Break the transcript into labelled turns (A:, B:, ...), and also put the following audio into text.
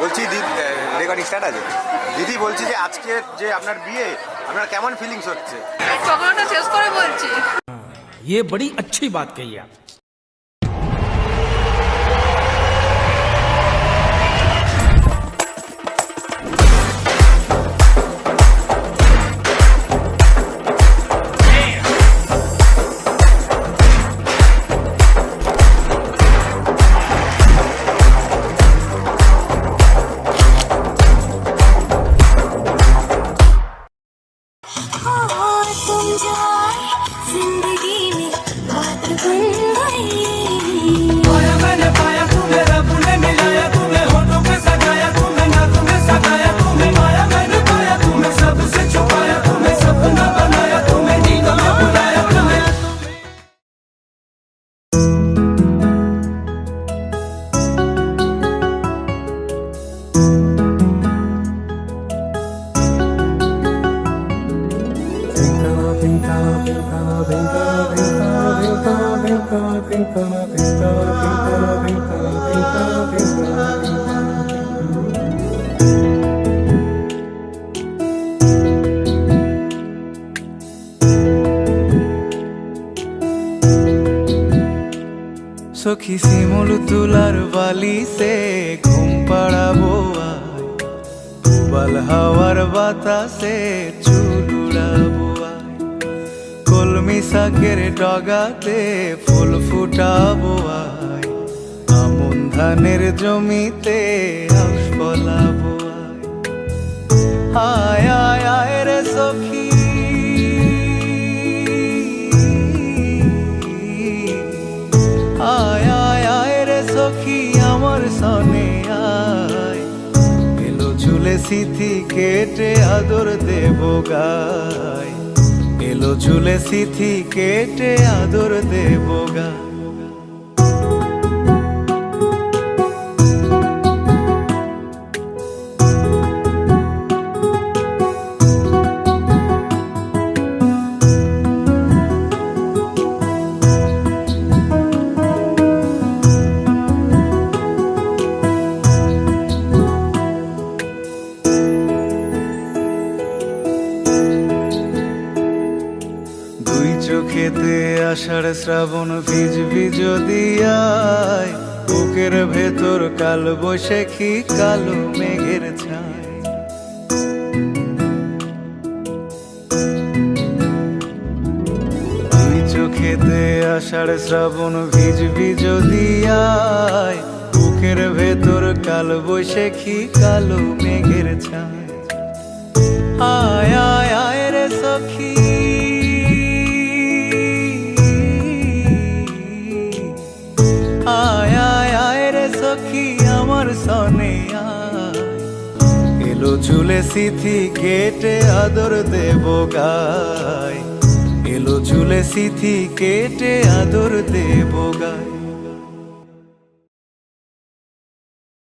A: বলছি recording start আছে। দিদি বলছি যে আজকে যে আপনার বিয়ে, আপনার কেমন ফিলিংস হচ্ছে?
B: স্বপ্নটা শেষ করে বলছি।
C: ये बड़ी अच्छी बात कही आप।
D: जिंदगी में बात बन गई।
E: पाया मैंने पाया तुम्हें, रब ने मिलाया तुम्हें, होठों पे सजाया तुम्हें, नाक में सजाया तुम्हें, माया मैंने पाया तुम्हें, सबसे छुपाया तुम्हें, सपना बनाया तुम्हें, नींदों में बुलाया तुम्हें। सखी सिमुल तुलार वाली से घुम पड़ाबो आय, उबाल हवार बातासे चुल उड़ाबो आय, कलमी शाकेर डगाते फुल फुटाबो आय, आमन धानेर जमीते आश फलाबो आय। आय आय आय रे सखी, आय आय आय रे सखी आमार सने आय, एलो झुले सिथि केटे आदर देबो गाय, एलो झुले सिथि केटे आदर देबो गाय। চোখেতে আষাঢ় শ্রাবণ ভিজবি যদি আয়, বুকের ভেতর কাল বৈশাখী কালো মেঘের ছায়। দুই চোখেতে আষাঢ় শ্রাবণ ভিজবি যদি আয়, বুকের ভেতর কাল বৈশাখী কালো মেঘের ছায়। আয় আয় আয় রে সখী, आय आय आय रे सखी आमार सने आय, एलो झुले सिथि केटे आदर देबो गाय, एलो झुले सिथि केटे आदर देबो गाय।